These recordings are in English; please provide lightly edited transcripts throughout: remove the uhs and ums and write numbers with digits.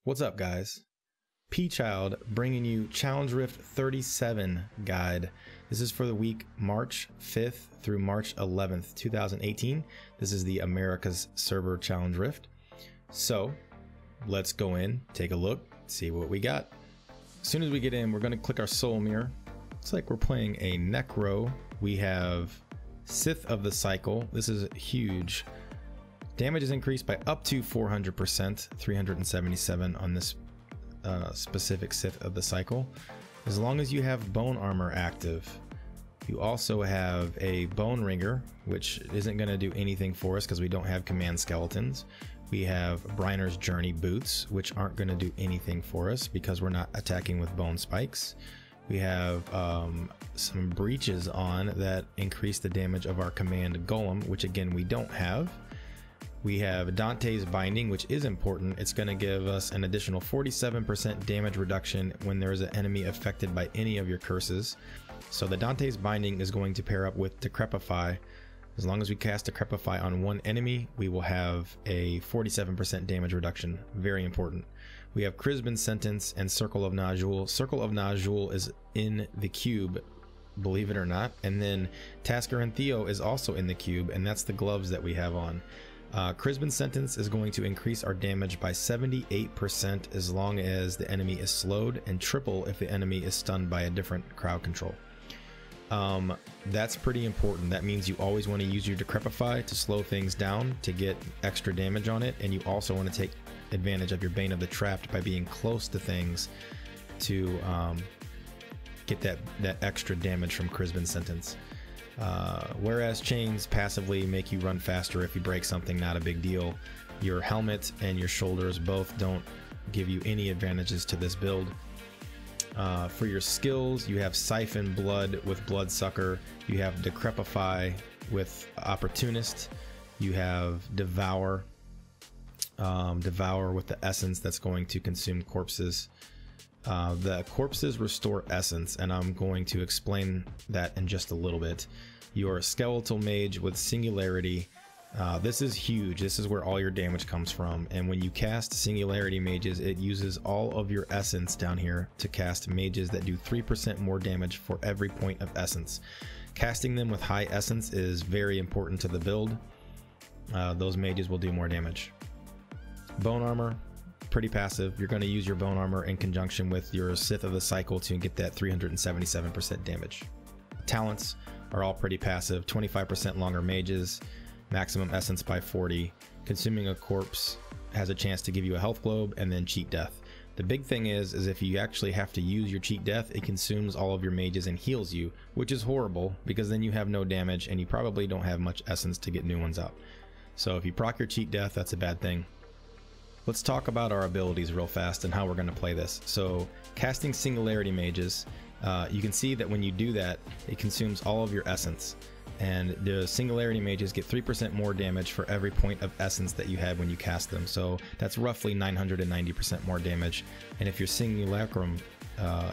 What's up, guys? Pchild bringing you Challenge Rift 37 guide. This is for the week March 5th through March 11th, 2018. This is the Americas server Challenge Rift. So let's go in, take a look, see what we got. As soon as we get in, we're going to click our soul mirror. Looks like we're playing a Necro. We have Sith of the Cycle. This is huge. Damage is increased by up to 400%, 377 on this specific Sith of the Cycle, as long as you have bone armor active. You also have a bone ringer, which isn't going to do anything for us because we don't have command skeletons. We have Briner's Journey boots, which aren't going to do anything for us because we're not attacking with bone spikes. We have some breaches on that increase the damage of our command golem, which again we don't have. We have Dante's Binding, which is important. It's going to give us an additional 47% damage reduction when there is an enemy affected by any of your curses. So the Dante's Binding is going to pair up with Decrepify. As long as we cast Decrepify on one enemy, we will have a 47% damage reduction. Very important. We have Crisbin Sentence and Circle of Najul. Circle of Najul is in the cube, believe it or not. And then Tasker and Theo is also in the cube, and that's the gloves that we have on. Crisbin Sentence is going to increase our damage by 78% as long as the enemy is slowed, and triple if the enemy is stunned by a different crowd control. That's pretty important. That means you always want to use your Decrepify to slow things down to get extra damage on it, and you also want to take advantage of your Bane of the Trapped by being close to things to get that extra damage from Crisbin Sentence. Whereas chains passively make you run faster if you break something, not a big deal. Your helmet and your shoulders both don't give you any advantages to this build. For your skills, you have Siphon Blood with Bloodsucker, you have Decrepify with Opportunist, you have Devour, Devour with the Essence that's going to consume corpses. The corpses restore essence, and I'm going to explain that in just a little bit. Your skeletal mage with singularity, this is huge. This is where all your damage comes from, and when you cast singularity mages, it uses all of your essence down here to cast mages that do 3% more damage for every point of essence. Casting them with high essence is very important to the build. Those mages will do more damage. Bone armor, pretty passive. You're going to use your bone armor in conjunction with your Sith of the Cycle to get that 377% damage. Talents are all pretty passive. 25% longer mages, maximum essence by 40. Consuming a corpse has a chance to give you a health globe, and then cheat death. The big thing is if you actually have to use your cheat death, it consumes all of your mages and heals you, which is horrible because then you have no damage and you probably don't have much essence to get new ones out. So if you proc your cheat death, that's a bad thing. Let's talk about our abilities real fast and how we're going to play this. So casting singularity mages, you can see that when you do that, it consumes all of your essence, and the singularity mages get 3% more damage for every point of essence that you had when you cast them. So that's roughly 990% more damage. And if your simulacrum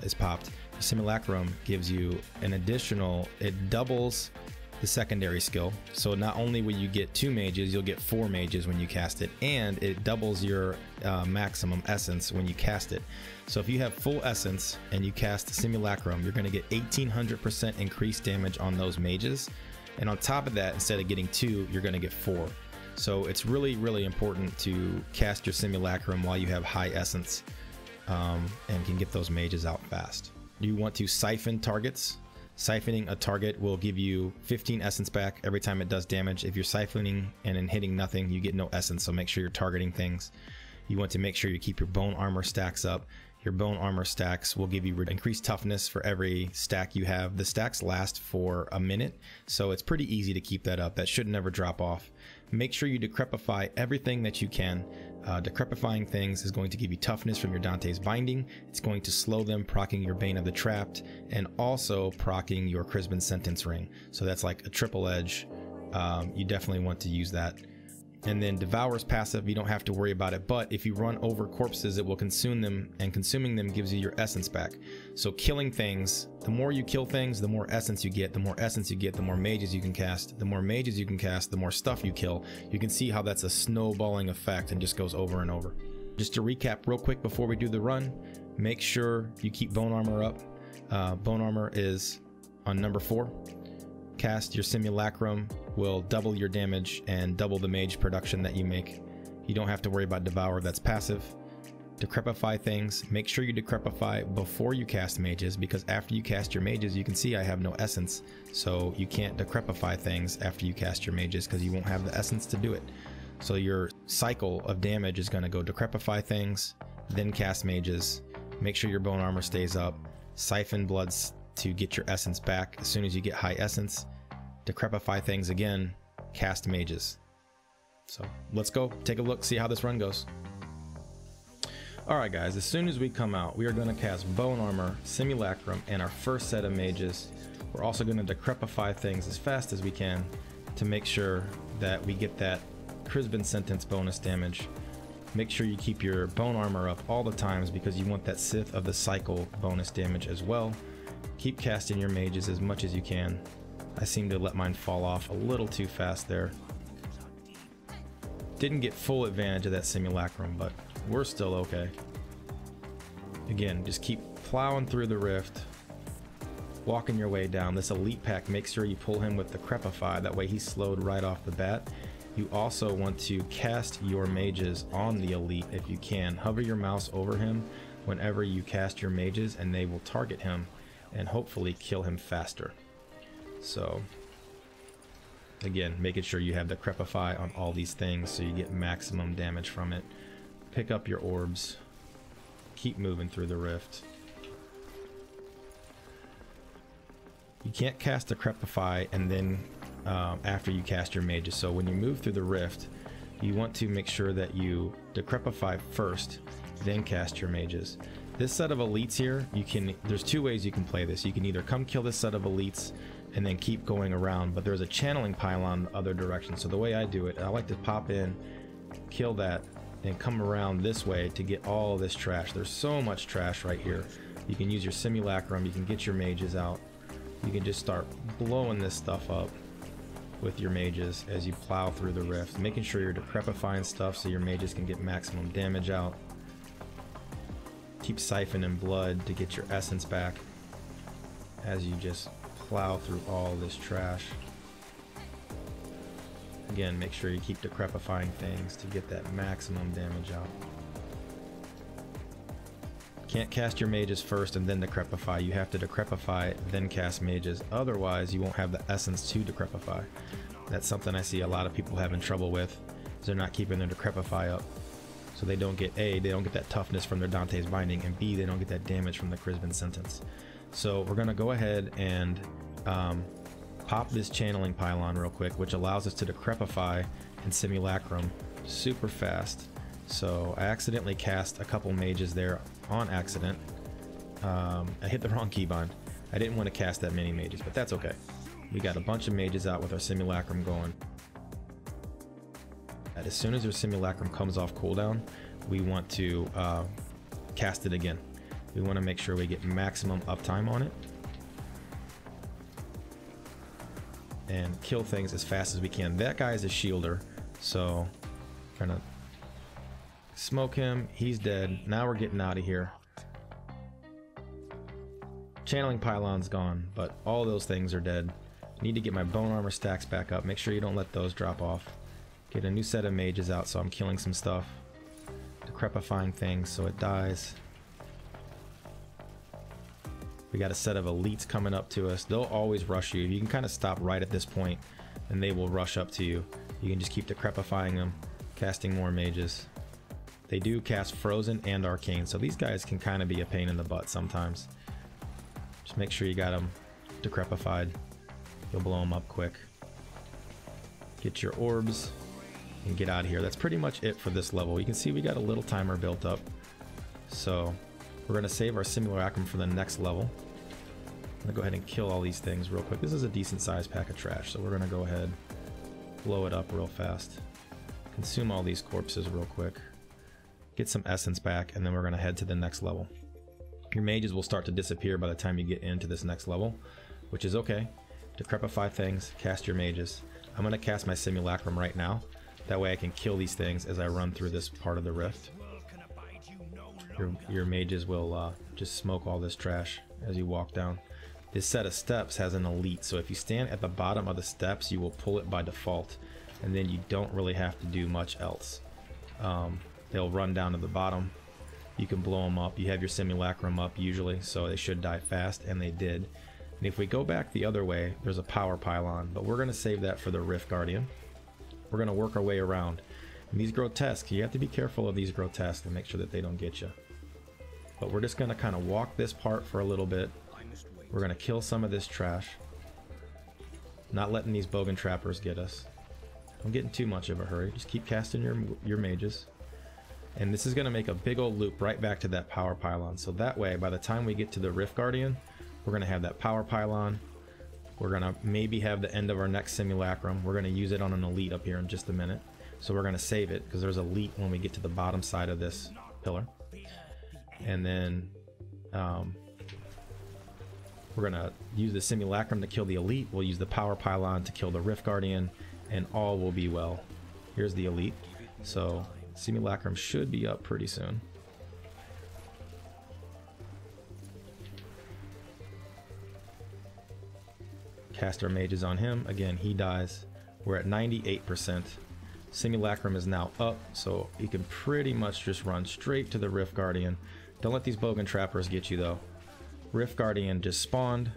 is popped, your simulacrum gives you an additional, it doubles the secondary skill. So not only will you get 2 mages, you'll get 4 mages when you cast it, and it doubles your maximum essence when you cast it. So if you have full essence and you cast Simulacrum, you're going to get 1800% increased damage on those mages, and on top of that, instead of getting 2, you're going to get 4. So it's really, really important to cast your Simulacrum while you have high essence, and can get those mages out fast. You want to siphon targets. Siphoning a target will give you 15 essence back every time it does damage. If you're siphoning and then hitting nothing, you get no essence, so make sure you're targeting things. You want to make sure you keep your bone armor stacks up. Your bone armor stacks will give you increased toughness for every stack you have. The stacks last for a minute, so it's pretty easy to keep that up. That should never drop off. Make sure you decrepify everything that you can. Decrepifying things is going to give you toughness from your Dante's Binding. It's going to slow them, proccing your Bane of the Trapped, and also proccing your Crisbin Sentence ring. So that's like a triple edge. You definitely want to use that. And then Devour's passive, you don't have to worry about it, but if you run over corpses, it will consume them, and consuming them gives you your essence back. So killing things, the more you kill things, the more essence you get. The more essence you get, the more mages you can cast. The more mages you can cast, the more stuff you kill. You can see how that's a snowballing effect and just goes over and over. Just to recap real quick before we do the run, make sure you keep bone armor up. Bone armor is on number 4. Cast your simulacrum will double your damage and double the mage production that you make. You don't have to worry about devour, that's passive. Decrepify things, make sure you decrepify before you cast mages, because after you cast your mages, you can see I have no essence, so you can't decrepify things after you cast your mages because you won't have the essence to do it. So your cycle of damage is going to go decrepify things, then cast mages, make sure your bone armor stays up, siphon bloods to get your essence back as soon as you get high essence, decrepify things again, cast mages. So let's go take a look, see how this run goes. Alright guys, as soon as we come out, we are going to cast bone armor, simulacrum, and our first set of mages. We're also going to decrepify things as fast as we can to make sure that we get that Crispin sentence bonus damage. Make sure you keep your bone armor up all the times because you want that Sith of the Cycle bonus damage as well. Keep casting your mages as much as you can. I seem to let mine fall off a little too fast there. Didn't get full advantage of that simulacrum, but we're still okay. Again, just keep plowing through the rift, walking your way down. This elite pack, make sure you pull him with the Decrepify, that way he's slowed right off the bat. You also want to cast your mages on the elite if you can. Hover your mouse over him whenever you cast your mages and they will target him and hopefully kill him faster. So again, making sure you have the Decrepify on all these things so you get maximum damage from it. Pick up your orbs, keep moving through the rift. You can't cast Decrepify and then after you cast your mages. So when you move through the rift, you want to make sure that you Decrepify first, then cast your mages. This set of elites here, there's 2 ways you can play this. You can either come kill this set of elites and then keep going around, but there's a channeling pylon the other direction. So the way I do it, I like to pop in, kill that, and come around this way to get all this trash. There's so much trash right here. You can use your simulacrum, you can get your mages out, you can just start blowing this stuff up with your mages as you plow through the rift, making sure you're decrepifying stuff so your mages can get maximum damage out. Keep siphoning blood to get your essence back as you just plow through all this trash. Again, make sure you keep decrepifying things to get that maximum damage out. Can't cast your mages first and then decrepify. You have to decrepify, then cast mages. Otherwise, you won't have the essence to decrepify. That's something I see a lot of people having trouble with, is they're not keeping their decrepify up. So they don't get A, they don't get that toughness from their Dante's Binding, and B, they don't get that damage from the Crispin sentence. So we're gonna go ahead and pop this channeling pylon real quick, which allows us to decrepify and simulacrum super fast. So I accidentally cast a couple mages there on accident. I hit the wrong keybind. I didn't want to cast that many mages, but that's okay. We got a bunch of mages out with our simulacrum going. And as soon as our simulacrum comes off cooldown, we want to cast it again. We want to make sure we get maximum uptime on it and kill things as fast as we can. That guy is a shielder, so trying to smoke him. He's dead. Now we're getting out of here. Channeling pylon's gone, but all those things are dead. Need to get my bone armor stacks back up. Make sure you don't let those drop off. Get a new set of mages out so I'm killing some stuff. Decrepifying things so it dies. We got a set of elites coming up to us. They'll always rush you. You can kind of stop right at this point and they will rush up to you. You can just keep decrepifying them, casting more mages. They do cast Frozen and Arcane, so these guys can kind of be a pain in the butt sometimes. Just make sure you got them decrepified. You'll blow them up quick. Get your orbs and get out of here. That's pretty much it for this level. You can see we got a little timer built up. So we're going to save our simulacrum for the next level. I'm going to go ahead and kill all these things real quick. This is a decent sized pack of trash, so we're going to go ahead, blow it up real fast. Consume all these corpses real quick. Get some essence back, and then we're going to head to the next level. Your mages will start to disappear by the time you get into this next level, which is okay. Decrepify things, cast your mages. I'm going to cast my simulacrum right now. That way I can kill these things as I run through this part of the rift. your mages will just smoke all this trash as you walk down. This set of steps has an elite, so if you stand at the bottom of the steps, you will pull it by default, and then you don't really have to do much else. They'll run down to the bottom. You can blow them up. You have your simulacrum up usually, so they should die fast, and they did. And if we go back the other way, there's a power pylon, but we're going to save that for the Rift Guardian. We're going to work our way around. And these grotesque, you have to be careful of these grotesque and make sure that they don't get you. But we're just going to kind of walk this part for a little bit. We're going to kill some of this trash. Not letting these bogan trappers get us. Don't get in too much of a hurry. Just keep casting your mages. And this is going to make a big old loop right back to that power pylon. So that way, by the time we get to the Rift Guardian, we're going to have that power pylon. We're going to maybe have the end of our next simulacrum. We're going to use it on an elite up here in just a minute. So we're going to save it because there's elite when we get to the bottom side of this pillar. And then we're going to use the simulacrum to kill the elite. We'll use the power pylon to kill the Rift Guardian, and all will be well. Here's the elite. So simulacrum should be up pretty soon. Cast our mages on him. Again, he dies. We're at 98%. Simulacrum is now up, so you can pretty much just run straight to the Rift Guardian. Don't let these bogan trappers get you though. Rift Guardian just spawned.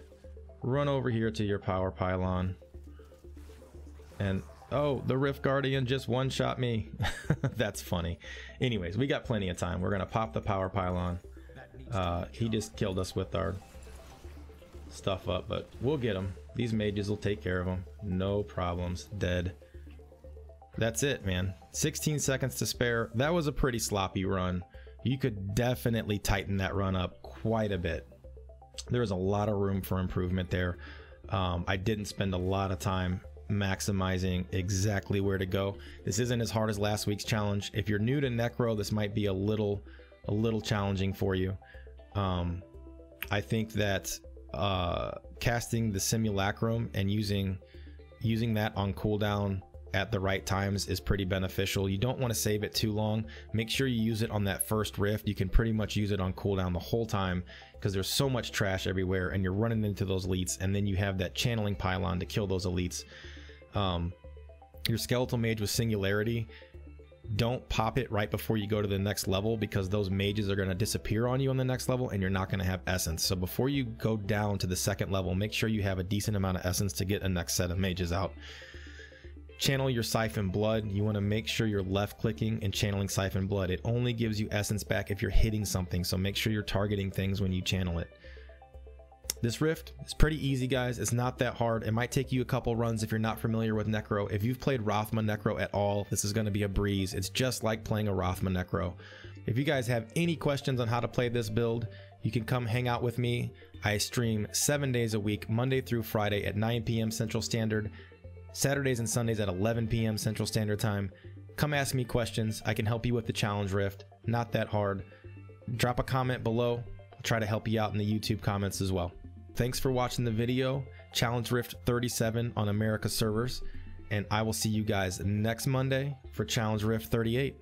Run over here to your power pylon. And oh, the Rift Guardian just one-shot me. That's funny. Anyways, we got plenty of time. We're gonna pop the power pylon. He just killed us with our stuff up, but we'll get him. These mages will take care of him. No problems. Dead. That's it, man. 16 seconds to spare. That was a pretty sloppy run. You could definitely tighten that run up quite a bit. There's a lot of room for improvement there. I didn't spend a lot of time maximizing exactly where to go. This isn't as hard as last week's challenge. If you're new to Necro, this might be a little challenging for you. I think that casting the simulacrum and using that on cooldown at the right times is pretty beneficial. You don't want to save it too long. Make sure you use it on that first rift. You can pretty much use it on cooldown the whole time because there's so much trash everywhere and you're running into those elites, and then you have that channeling pylon to kill those elites. Your skeletal mage with singularity, don't pop it right before you go to the next level because those mages are going to disappear on you on the next level and you're not going to have essence. So before you go down to the second level, make sure you have a decent amount of essence to get a next set of mages out. Channel your Siphon Blood. You want to make sure you're left clicking and channeling Siphon Blood. It only gives you essence back if you're hitting something, so make sure you're targeting things when you channel it. This rift is pretty easy, guys. It's not that hard. It might take you a couple runs if you're not familiar with Necro. If you've played Rothma Necro at all, this is going to be a breeze. It's just like playing a Rothma Necro. If you guys have any questions on how to play this build, you can come hang out with me. I stream 7 days a week, Monday through Friday at 9 p.m. Central Standard, Saturdays and Sundays at 11 p.m. Central Standard Time. Come ask me questions. I can help you with the challenge rift. Not that hard. Drop a comment below. I'll try to help you out in the YouTube comments as well. Thanks for watching the video. Challenge Rift 37 on America servers. And I will see you guys next Monday for Challenge Rift 38.